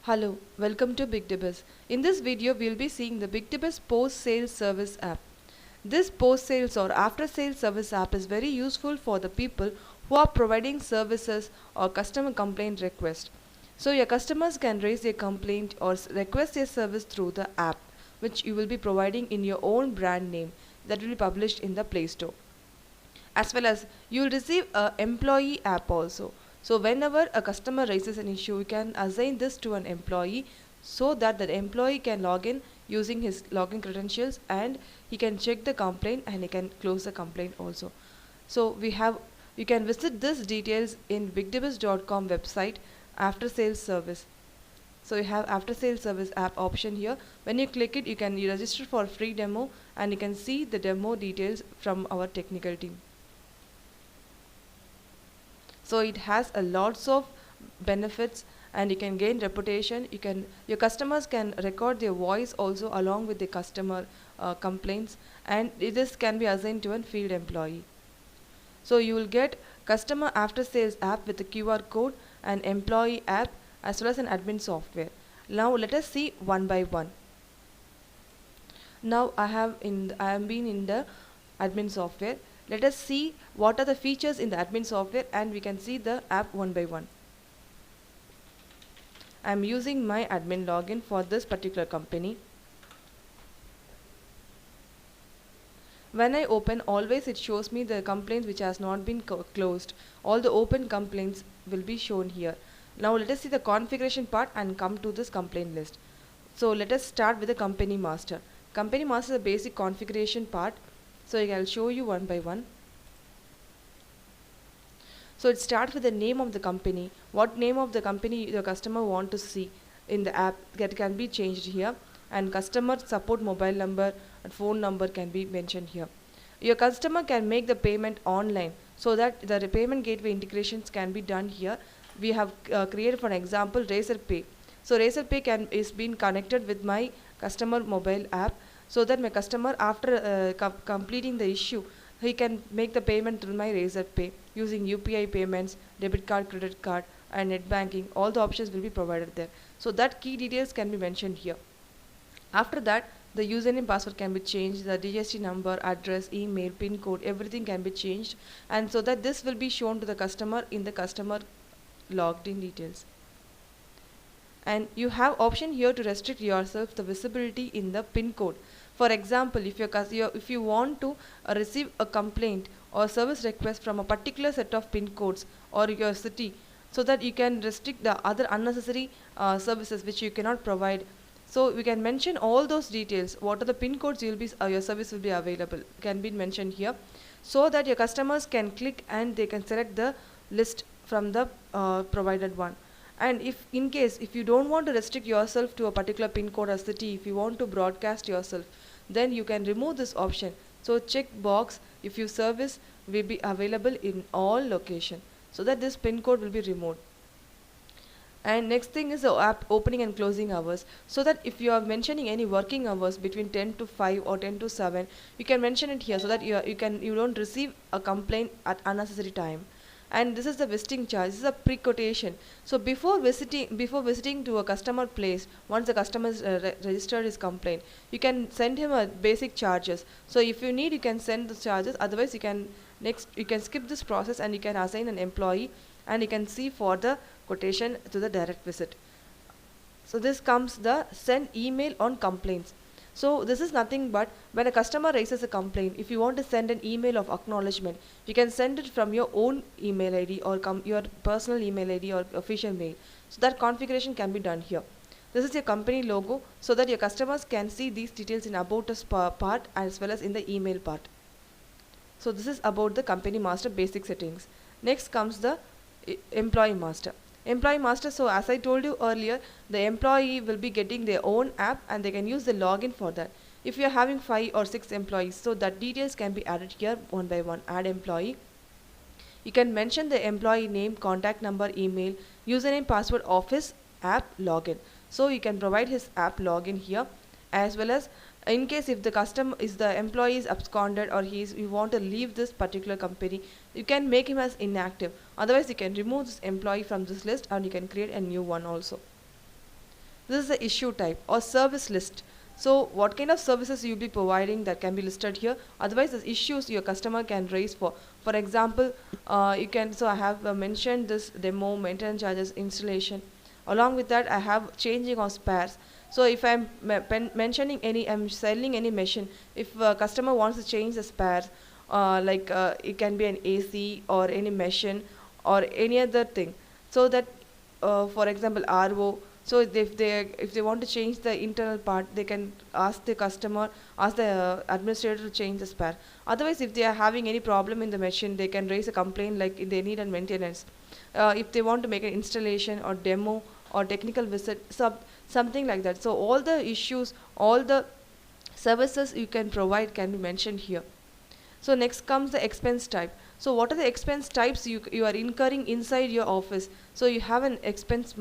Hello, welcome to BigDibus. In this video, we'll be seeing the BigDibus post-sales service app. This post-sales or after-sales service app is very useful for the people who are providing services or customer complaint request. So your customers can raise a complaint or request a service through the app, which you will be providing in your own brand name that will be published in the Play Store. As well as you will receive a employee app also. So whenever a customer raises an issue, you can assign this to an employee so that the employee can log in using his login credentials, and he can check the complaint and he can close the complaint also. So you can visit this details in bigdibus.com website after sales service. So you have after sales service app option here. When you click it, you register for a free demo and you can see the demo details from our technical team. So it has a lots of benefits, and you can gain reputation. Your customers can record their voice also along with the customer complaints, and this can be assigned to a field employee. So you will get customer after sales app with the QR code, an employee app, as well as an admin software. Now let us see one by one. Now I have been in the admin software. Let us see what are the features in the admin software, and we can see the app one by one. I am using my admin login for this particular company. When I open, always it shows me the complaints which has not been closed. All the open complaints will be shown here. Now let us see the configuration part and come to this complaint list. So let us start with the company master. Company master is the basic configuration part. So I will show you one by one. So it starts with the name of the company. What name of the company the customer want to see in the app, that can be changed here. And customer support mobile number and phone number can be mentioned here. Your customer can make the payment online, so that the payment gateway integrations can be done here. We have created, for example, Razorpay. So Razorpay is being connected with my customer mobile app, so that my customer, after completing the issue, he can make the payment through my Razorpay using UPI payments, debit card, credit card, and net banking. All the options will be provided there. So that key details can be mentioned here. After that, the username password can be changed, the DST number, address, email, pin code, everything can be changed, and so that this will be shown to the customer in the customer logged in details. And you have option here to restrict yourself the visibility in the pin code. For example, if you want to receive a complaint or service request from a particular set of pin codes or your city, so that you can restrict the other unnecessary services which you cannot provide. So we can mention all those details. What are the pin codes your service will be available can be mentioned here, so that your customers can click and they can select the list from the provided one. And if you don't want to restrict yourself to a particular pin code or city, if you want to broadcast yourself, then you can remove this option. So check box if your service will be available in all location, so that this pin code will be removed. And next thing is the app opening and closing hours, so that if you are mentioning any working hours between 10 to 5 or 10 to 7, you can mention it here, so that you don't receive a complaint at unnecessary time. And this is the visiting charge. This is a pre-quotation. So before visiting to a customer place, once the customer is registered his complaint, you can send him a basic charges. So if you need, you can send the charges. Otherwise, you can skip this process and you can assign an employee, and you can see for the quotation to the direct visit. So this comes the send email on complaints. So this is nothing but when a customer raises a complaint, if you want to send an email of acknowledgement, you can send it from your own email ID or your personal email ID or official mail. So that configuration can be done here. This is your company logo, so that your customers can see these details in about us part as well as in the email part. So this is about the company master basic settings. Next comes the employee master. Employee master, so as I told you earlier, the employee will be getting their own app and they can use the login for that. If you are having 5 or 6 employees, so that details can be added here one by one. Add employee. You can mention the employee name, contact number, email, username, password, office, app, login. So you can provide his app login here, as well as in case if the employee is absconded or you want to leave this particular company, you can make him as inactive. Otherwise, you can remove this employee from this list and you can create a new one also. This is the issue type or service list. So what kind of services you'll be providing, that can be listed here. Otherwise, the issues your customer can raise for. For example, you can, so I have mentioned this demo, maintenance charges, installation. Along with that, I have changing of spares. So if I'm mentioning any, I'm selling any machine, if a customer wants to change the spares, it can be an AC or any machine or any other thing. So that, for example, RO. So if they want to change the internal part, they can ask the customer, ask the administrator to change the spare. Otherwise, if they are having any problem in the machine, they can raise a complaint like they need a maintenance. If they want to make an installation or demo or technical visit, something like that. So all the issues, all the services you can provide can be mentioned here. So next comes the expense type. So what are the expense types you are incurring inside your office? So you have an expense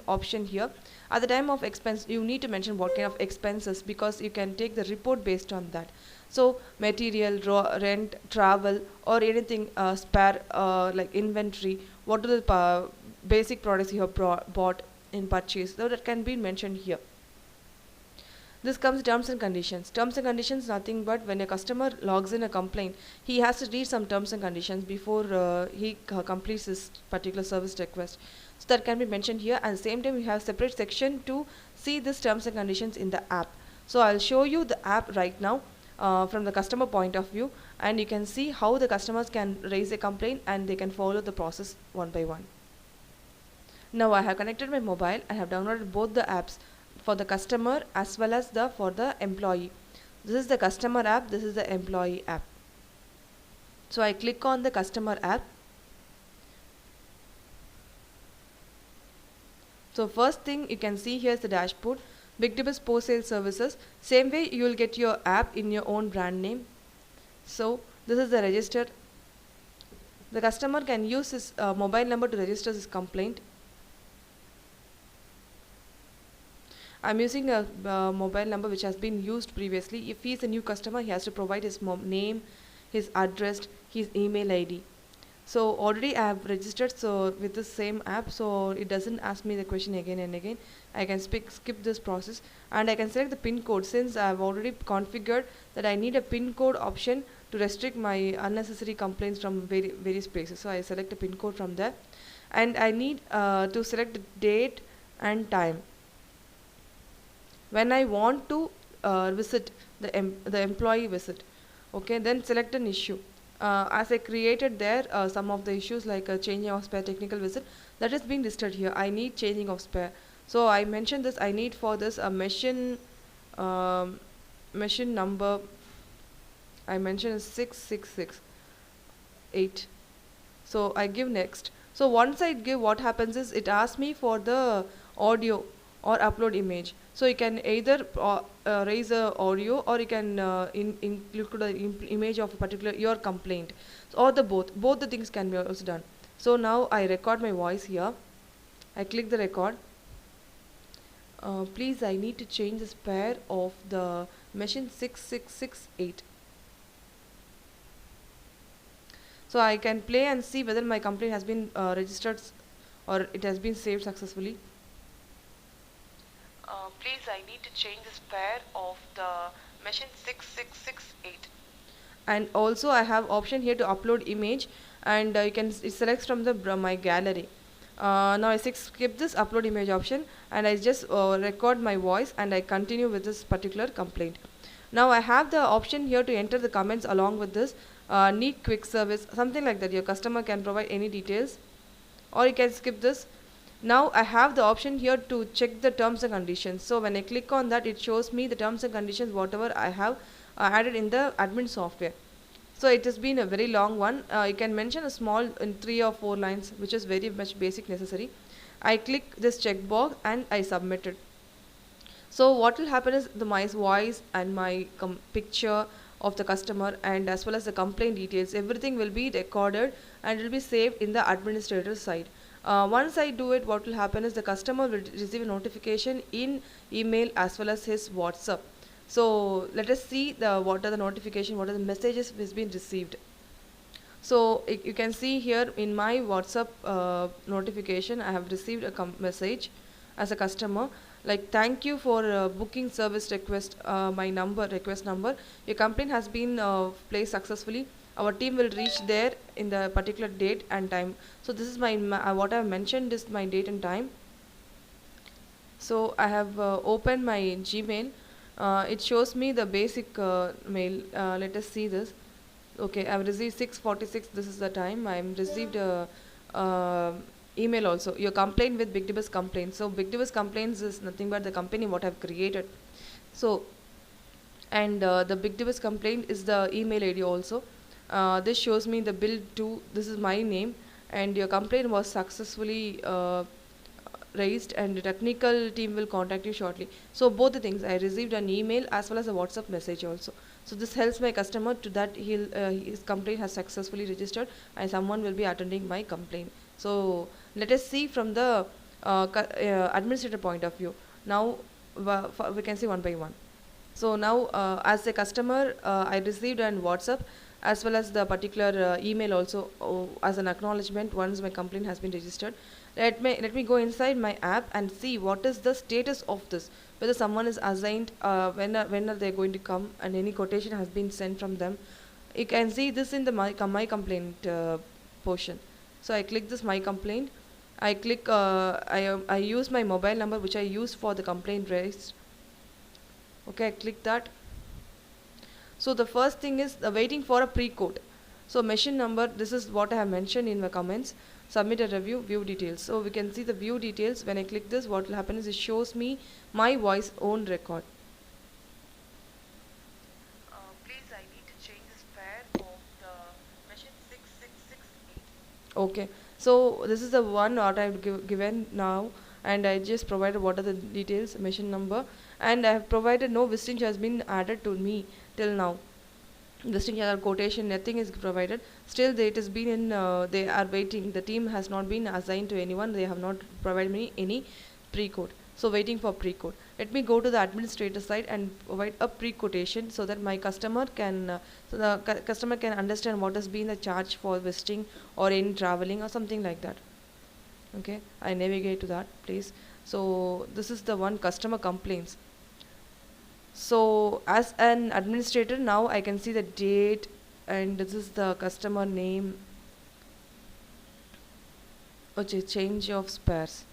option here. At the time of expense, you need to mention what kind of expenses, because you can take the report based on that. So material, rent, travel, or anything spare, like inventory. What are the basic products you have bought in purchase? So that can be mentioned here. This comes terms and conditions. Terms and conditions, nothing but when a customer logs in a complaint, he has to read some terms and conditions before he completes this particular service request. So that can be mentioned here. At the same time, we have separate section to see this terms and conditions in the app. So I'll show you the app right now from the customer point of view, and you can see how the customers can raise a complaint and they can follow the process one by one. Now I have connected my mobile. I have downloaded both the apps for the customer as well as for the employee. This is the customer app, this is the employee app. So I click on the customer app. So first thing you can see here is the dashboard, Bigtibus post sale services. Same way you will get your app in your own brand name. So this is the register. The customer can use his mobile number to register his complaint. I'm using a mobile number which has been used previously. If he is a new customer, he has to provide his name, his address, his email ID. So already I have registered with the same app, so it doesn't ask me the question again and again. I can skip this process, and I can select the PIN code, since I have already configured that I need a PIN code option to restrict my unnecessary complaints from various places. So I select a PIN code from there, and I need to select the date and time when I want to visit the employee visit. Okay, then select an issue. As I created there some of the issues like changing of spare, technical visit, that is being listed here. I need changing of spare. So I mentioned this. I need for this a machine number. I mentioned 6668. So I give next. So once I give, what happens is it asks me for the audio or upload image. So you can either raise a audio, or you can include the image of a particular your complaint, or the both the things can be also done. So now I record my voice here. I click the record. Please, I need to change the spare of the machine 6668. So I can play and see whether my complaint has been registered or it has been saved successfully. Please, I need to change the spare of the machine 6668. And also I have option here to upload image, and it selects from the my gallery. Now I skip this upload image option, and I just record my voice, and I continue with this particular complaint. Now I have the option here to enter the comments along with this. Need quick service, something like that. Your customer can provide any details, or you can skip this. Now I have the option here to check the terms and conditions. So when I click on that, it shows me the terms and conditions whatever I have added in the admin software. So it has been a very long one. You can mention a small in 3 or 4 lines, which is very much basic necessary. I click this checkbox and I submit it. So what will happen is my voice and my picture of the customer, and as well as the complaint details, everything will be recorded and will be saved in the administrator side. Once I do it, what will happen is the customer will receive a notification in email as well as his WhatsApp. So let us see what are the notification, what are the messages has been received. So you can see here in my WhatsApp notification, I have received a message, as a customer, like, thank you for booking service request, my number request number, your complaint has been placed successfully, our team will reach there in the particular date and time. So this is what I have mentioned is my date and time. So I have opened my Gmail. It shows me the basic mail. Let us see this. Okay, I've received 6:46. This is the time. I've received a email also. Your complaint with Big Dibus complaints. So Big Dibus complaints is nothing but the company what I've created. So, and the Big Dibus complaint is the email ID also. This shows me the bill to. This is my name, and your complaint was successfully raised, and the technical team will contact you shortly. So both the things, I received an email as well as a WhatsApp message also. So this helps my customer to that his complaint has successfully registered and someone will be attending my complaint. So let us see from the administrator point of view. Now we can see one by one. So now, as a customer, I received an WhatsApp as well as the particular email also, as an acknowledgement once my complaint has been registered. Let me go inside my app and see what is the status of this. Whether someone is assigned, when are they going to come, and any quotation has been sent from them. You can see this in the my complaint portion. So I click this my complaint. I click. I use my mobile number which I used for the complaint raised. Okay, I click that. So the first thing is waiting for a pre-code. So machine number, this is what I have mentioned in the comments. Submit a review, view details. So we can see the view details. When I click this, what will happen is it shows me my voice own record. Please, I need to change the spare of the machine 6668. Okay, so this is the one what I've given now, and I just provided what are the details, machine number, and I have provided no visiting charge has been added to me till now. Visiting charge or quotation, nothing is provided. Still, it has been in. They are waiting. The team has not been assigned to anyone. They have not provided me any pre-code. So waiting for pre-code. Let me go to the administrator side and provide a pre-quotation so that my customer can, so the customer can understand what has been the charge for visiting or any traveling or something like that. Okay, I navigate to that place. So this is the one customer complaints. So as an administrator now I can see the date, and this is the customer name. Okay, change of spares.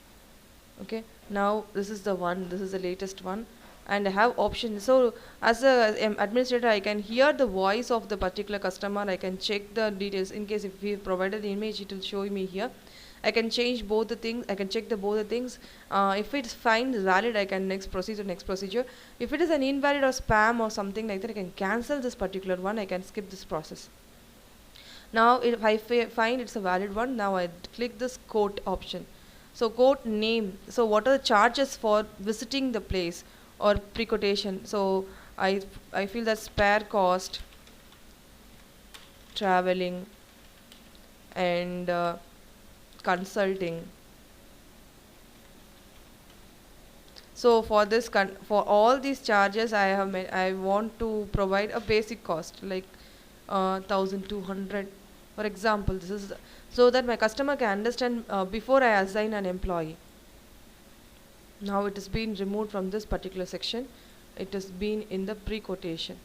Okay, now this is the one, this is the latest one, and I have options. So as a administrator I can hear the voice of the particular customer. I can check the details in case if we provided the image, it will show me here. I can change both the things. I can check the both the things. If it's fine, valid, I can next proceed to next procedure. If it is an invalid or spam or something like that, I can cancel this particular one. I can skip this process. Now, if I find it's a valid one, now I click this quote option. So quote name. So what are the charges for visiting the place or pre-quotation? So I feel that spare cost, traveling, and consulting. So for this for all these charges I want to provide a basic cost like 1200 for example. This is so that my customer can understand before I assign an employee. Now it has been removed from this particular section. It has been in the pre-quotation.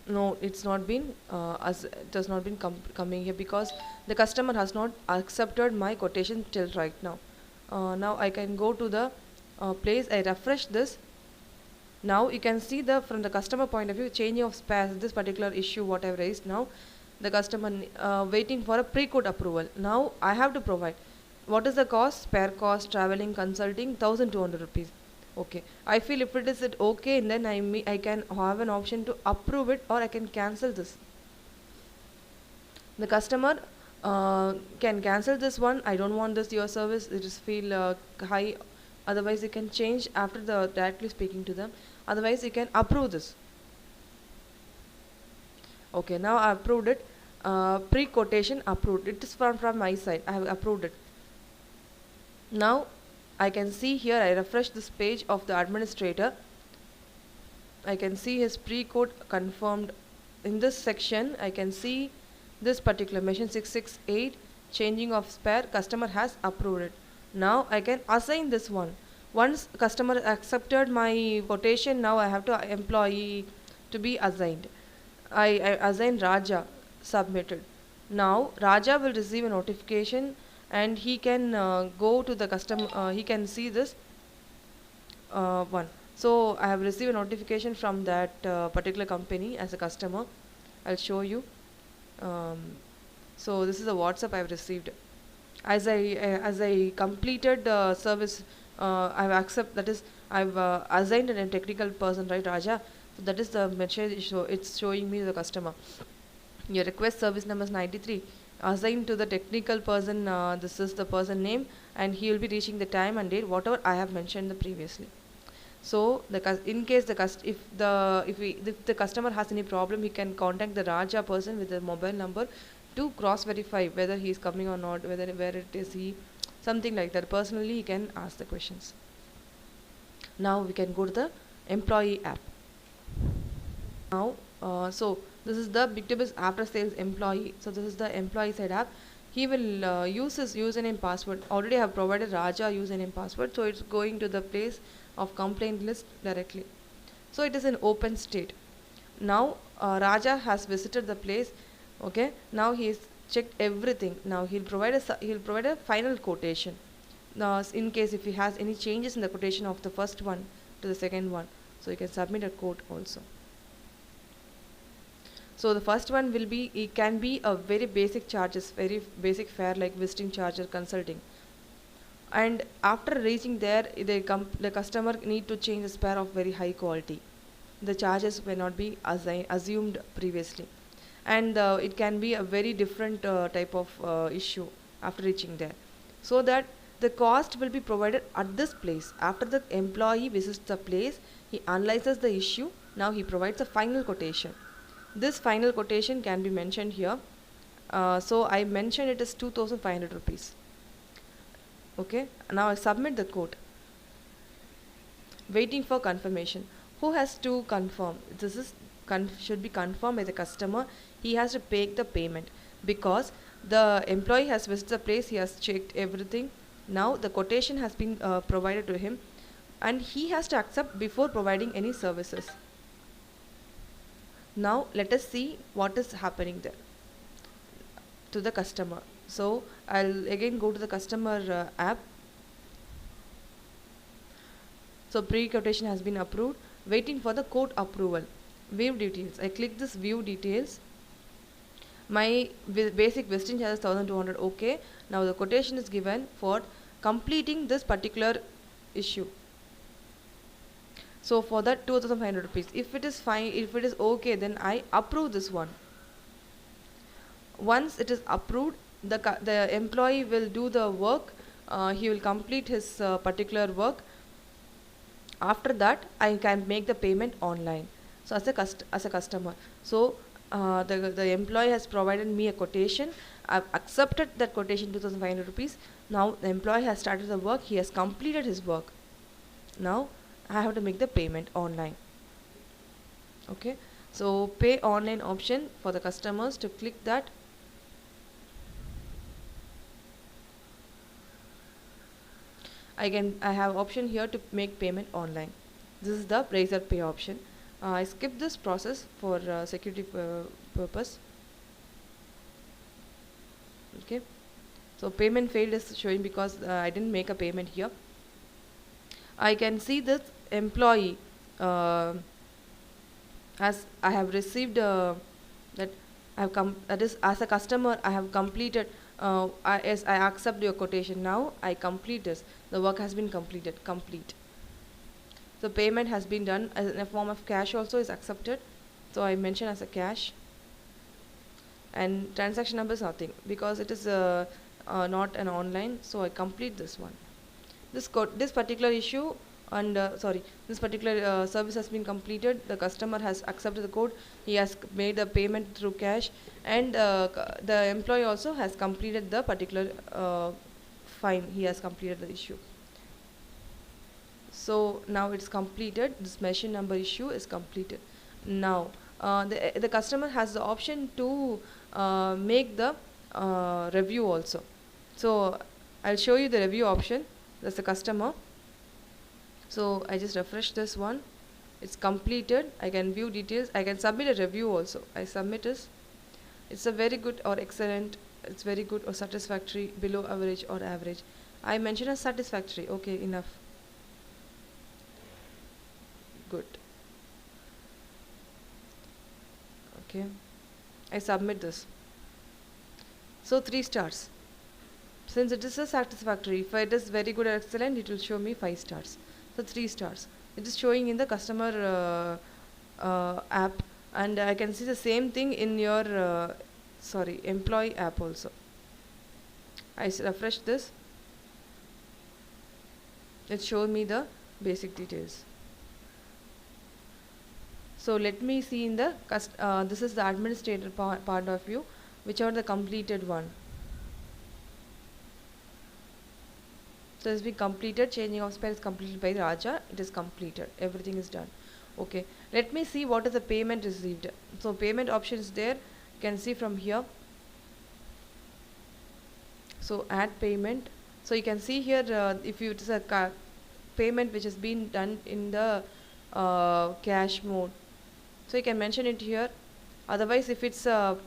No, it's not been as it has not been coming here because the customer has not accepted my quotation till right now. Now I can go to the place. I refresh this. Now you can see the from the customer point of view changing of spares. This particular issue what I've raised now, the customer waiting for a pre-code approval. Now I have to provide. What is the cost? Spare cost, traveling, consulting, 1200 rupees. Okay, I feel if it is okay, then I can have an option to approve it or I can cancel this. The customer can cancel this one. I don't want this your service. It is feel high. Otherwise, you can change after the directly speaking to them. Otherwise, you can approve this. Okay, now I approved it. Pre-quotation approved. It is from my side. I have approved it. Now I can see here, I refresh this page of the administrator. I can see his pre-code confirmed. In this section, I can see this particular machine 668 changing of spare. Customer has approved it. Now I can assign this one. Once customer accepted my quotation, now I have to employee to be assigned. I assign Raja, submitted. Now Raja will receive a notification and he can go to the customer, he can see this one. So I have received a notification from that particular company as a customer. I'll show you. Um, so this is a WhatsApp I've received. As I completed the service, I've accept that is I've assigned a technical person, right, Raja. So that is the message. It's showing me the customer. Your request service number is 93. Assigned to the technical person. This is the person name, and he will be reaching the time and date whatever I have mentioned the previously. So in case if the customer has any problem, he can contact the Raja person with the mobile number to cross verify whether he is coming or not, where it is he, something like that. Personally, he can ask the questions. Now we can go to the employee app. Now, so this is the BigTable after sales employee. So this is the employee side app. He will use his username password. Already I have provided Raja username password, so it's going to the place of complaint list directly. So it is in open state. Now Raja has visited the place. Okay. Now he has checked everything. Now he'll provide a final quotation. Now in case if he has any changes in the quotation of the first one to the second one, so you can submit a quote also. So the first one will be, it can be a very basic charges, very basic fare like visiting charge or consulting. And after reaching there, the customer need to change the spare of very high quality. The charges may not be assumed previously, and it can be a very different type of issue after reaching there. So that the cost will be provided at this place. After the employee visits the place, he analyzes the issue. Now he provides a final quotation. This final quotation can be mentioned here. So I mentioned it as 2,500 rupees. Okay, now I submit the quote. Waiting for confirmation. Who has to confirm? This is should be confirmed by the customer. He has to pay the payment because the employee has visited the place. He has checked everything. Now the quotation has been provided to him, and he has to accept before providing any services. Now let us see what is happening there to the customer. So I'll again go to the customer app. So pre-quotation has been approved. Waiting for the quote approval. View details. I click this view details. My basic visiting charge is 1,200. Okay. Now the quotation is given for completing this particular issue. So for that 2,500 rupees. If it is fine, if it is okay, then I approve this one. Once it is approved, the employee will do the work. He will complete his particular work. After that, I can make the payment online. So as a customer, so the employee has provided me a quotation. I've accepted that quotation, 2,500 rupees. Now the employee has started the work. He has completed his work. Now I have to make the payment online. Okay, so pay online option for the customers to click that. I have option here to make payment online. This is the Razor Pay option. I skip this process for security purpose. Okay, so payment failed is showing because I didn't make a payment here. I can see this employee as I have received that I have that is as a customer I have completed. As I accept your quotation, now I complete this. The work has been completed. Complete. So payment has been done in a form of cash also is accepted. So I mention as a cash. And transaction number is nothing because it is not an online. So I complete this one. This particular issue and this particular service has been completed. The customer has accepted the code. He has made the payment through cash, and the employee also has completed the particular fine. He has completed the issue. So now it's completed. This machine number issue is completed. Now the customer has the option to make the review also. So I'll show you the review option. That's the customer. So I just refresh this one. It's completed. I can view details. I can submit a review also. I submit this. It's a very good or excellent. It's very good or satisfactory, below average or average. I mention as satisfactory. Okay, enough. Good. Okay. I submit this. So 3 stars. Since it is a satisfactory, if it is very good or excellent, it will show me 5 stars. So 3 stars. It is showing in the customer app, and I can see the same thing in your employee app also. I refresh this. It shows me the basic details. So let me see in the this is the administrator part of view, which are the completed one. So it's been completed. Changing of spell is completed by Raja. It is completed. Everything is done. Okay. Let me see what is the payment received. So payment option is there. You can see from here. So add payment. So you can see here if it is a payment which has been done in the cash mode. So you can mention it here. Otherwise, if it's a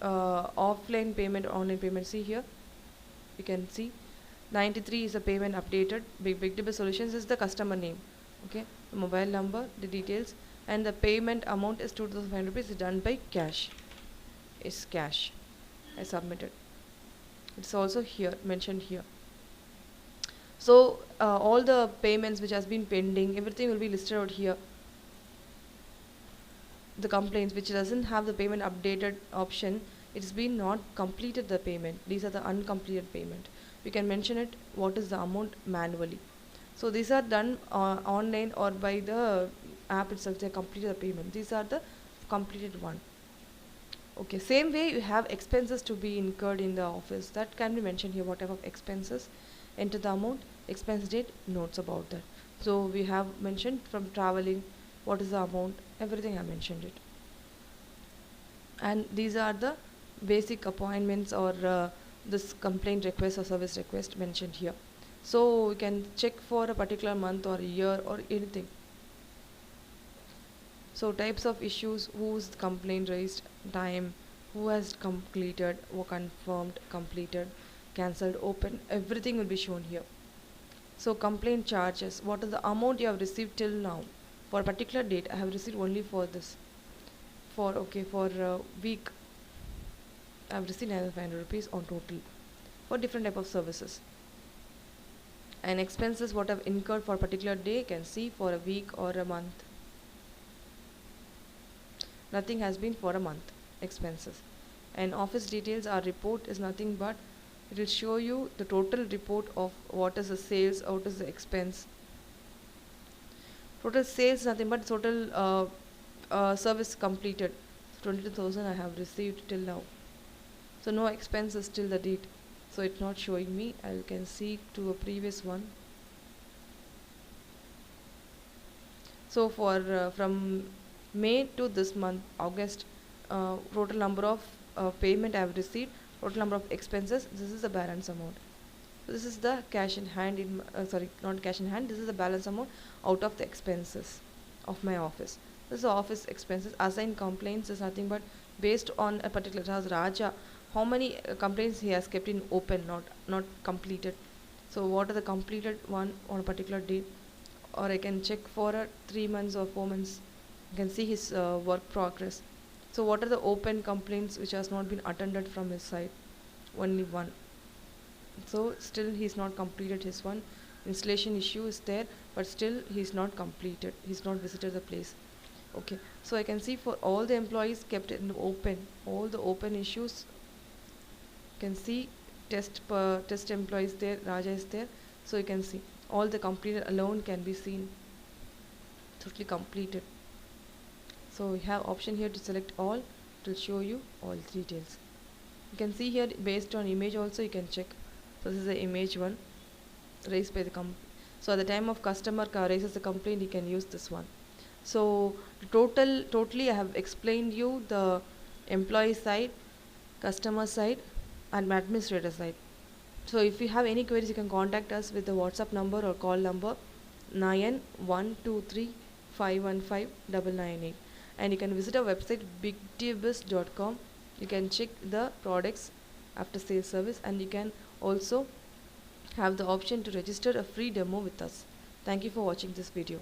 offline payment or online payment, see here. You can see 93 is the payment updated. Big Debit Solutions is the customer name. Okay, the mobile number, the details, and the payment amount is 2,500 rupees. Is done by cash. Is cash. I submitted. It's also here mentioned here. So all the payments which has been pending, everything will be listed out here. The complaints which doesn't have the payment updated option, it's been not completed the payment. These are the uncompleted payment. We can mention it what is the amount manually. So these are done online or by the app itself. They completed the payment. These are the completed one. Okay, same way you have expenses to be incurred in the office. That can be mentioned here. Whatever expenses, enter the amount, expense date, notes about that. So we have mentioned from traveling, what is the amount, everything I mentioned it. And these are the basic appointments or this complaint request or service request mentioned here. So we can check for a particular month or a year or anything. So types of issues, whose complaint raised, time, who has completed or confirmed, completed, cancelled, open, everything will be shown here. So complaint charges, what is the amount you have received till now? For a particular date, I have received only for this. For a week, I have received 9,500 rupees on total for different type of services. And expenses what I've incurred for a particular day, you can see for a week or a month. Nothing has been for a month expenses. And office details, our report is nothing but it will show you the total report of what is the sales, what is the expense. Total sales nothing but total service completed. 22,000 I have received till now. So no expenses till the date. So it's not showing me. I can see to a previous one. So for from May to this month, August, total number of payment I have received, total number of expenses, this is the balance amount. So this is the cash in hand, not cash in hand, this is the balance amount out of the expenses of my office. This is the office expenses. Assigned complaints is nothing but based on a particular task. Raja, how many complaints he has kept in open, not completed. So what are the completed one on a particular date? Or I can check for 3 months or 4 months. You can see his work progress. So what are the open complaints which has not been attended from his side? Only one. So still he's not completed his one. Installation issue is there, but still he's not completed. He's not visited the place. Okay. So I can see for all the employees kept in open, all the open issues. You can see test employees there, Raja is there. So you can see all the completed alone can be seen. Totally completed. So you have option here to select all. It will show you all details. You can see here based on image also you can check. So this is the image one raised by the so at the time of customer raises the complaint, you can use this one. So totally I have explained you the employee side, customer side and administrator side. So if you have any queries, you can contact us with the WhatsApp number or call number 9123515998, and you can visit our website bigdbus.com. You can check the products after sales service, and you can also have the option to register a free demo with us. Thank you for watching this video.